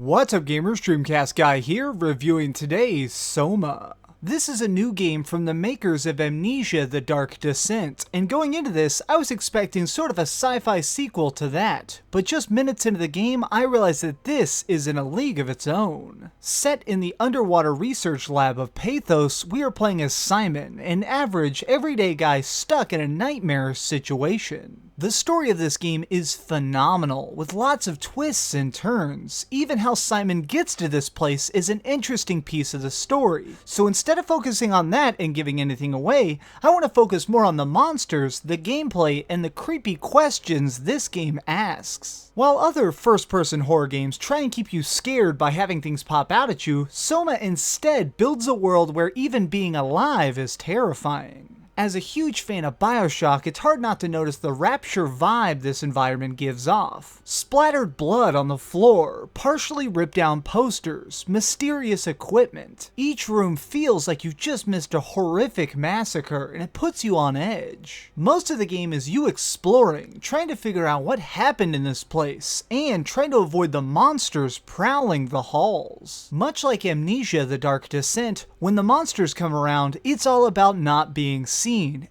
What's up gamers, DreamcastGuy here, reviewing today's SOMA. This is a new game from the makers of Amnesia: The Dark Descent, and going into this, I was expecting sort of a sci-fi sequel to that, but just minutes into the game, I realized that this is in a league of its own. Set in the underwater research lab of Pathos, we are playing as Simon, an average, everyday guy stuck in a nightmare situation. The story of this game is phenomenal, with lots of twists and turns. Even how Simon gets to this place is an interesting piece of the story. So instead of focusing on that and giving anything away, I want to focus more on the monsters, the gameplay, and the creepy questions this game asks. While other first-person horror games try and keep you scared by having things pop out at you, SOMA instead builds a world where even being alive is terrifying. As a huge fan of BioShock, it's hard not to notice the rapture vibe this environment gives off. Splattered blood on the floor, partially ripped down posters, mysterious equipment. Each room feels like you just missed a horrific massacre, and it puts you on edge. Most of the game is you exploring, trying to figure out what happened in this place, and trying to avoid the monsters prowling the halls. Much like Amnesia: The Dark Descent, when the monsters come around, it's all about not being seen,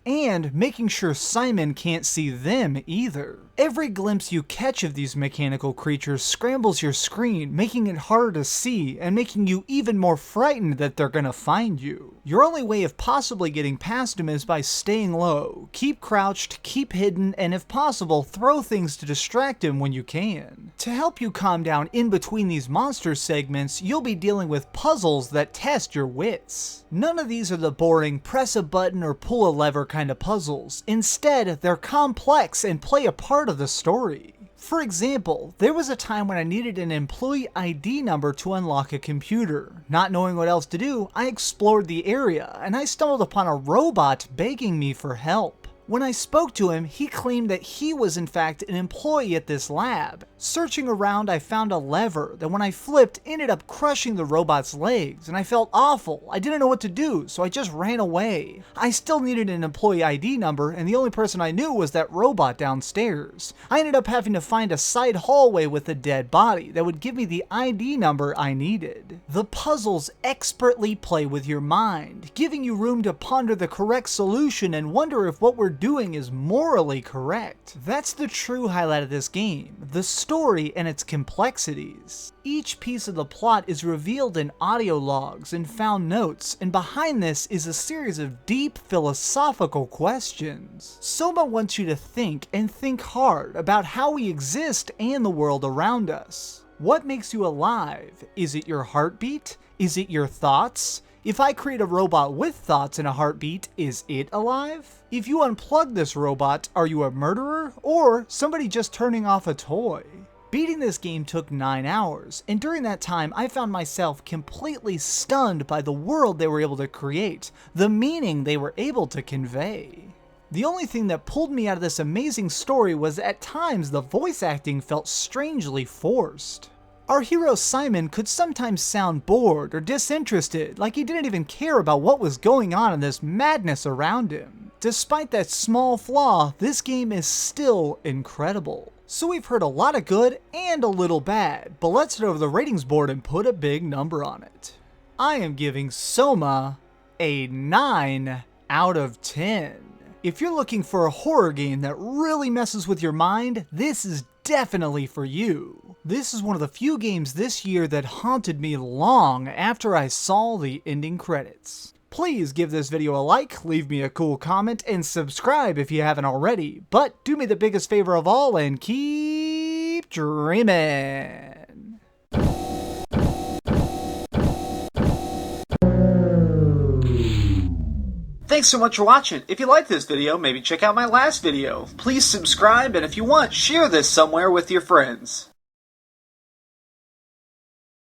and making sure Simon can't see them either. Every glimpse you catch of these mechanical creatures scrambles your screen, making it harder to see, and making you even more frightened that they're gonna find you. Your only way of possibly getting past them is by staying low. Keep crouched, keep hidden, and if possible, throw things to distract him when you can. To help you calm down in between these monster segments, you'll be dealing with puzzles that test your wits. None of these are the boring press a button or pull a lever kind of puzzles. Instead, they're complex and play a part of the story. For example, there was a time when I needed an employee ID number to unlock a computer. Not knowing what else to do, I explored the area, and I stumbled upon a robot begging me for help. When I spoke to him, he claimed that he was in fact an employee at this lab. Searching around, I found a lever that when I flipped ended up crushing the robot's legs, and I felt awful. I didn't know what to do, so I just ran away. I still needed an employee ID number, and the only person I knew was that robot downstairs. I ended up having to find a side hallway with a dead body that would give me the ID number I needed. The puzzles expertly play with your mind, giving you room to ponder the correct solution and wonder if what we're doing is morally correct. That's the true highlight of this game, the story and its complexities. Each piece of the plot is revealed in audio logs and found notes, and behind this is a series of deep philosophical questions. SOMA wants you to think and think hard about how we exist and the world around us. What makes you alive? Is it your heartbeat? Is it your thoughts? If I create a robot with thoughts and a heartbeat, is it alive? If you unplug this robot, are you a murderer or somebody just turning off a toy? Beating this game took 9 hours, and during that time I found myself completely stunned by the world they were able to create, the meaning they were able to convey. The only thing that pulled me out of this amazing story was at times the voice acting felt strangely forced. Our hero Simon could sometimes sound bored or disinterested, like he didn't even care about what was going on in this madness around him. Despite that small flaw, this game is still incredible. So we've heard a lot of good and a little bad, but let's head over the ratings board and put a big number on it. I am giving SOMA a 9 out of 10. If you're looking for a horror game that really messes with your mind, this is definitely for you. This is one of the few games this year that haunted me long after I saw the ending credits. Please give this video a like, leave me a cool comment, and subscribe if you haven't already. But do me the biggest favor of all and keep dreaming. Thanks so much for watching. If you liked this video, maybe check out my last video. Please subscribe, and if you want, share this somewhere with your friends.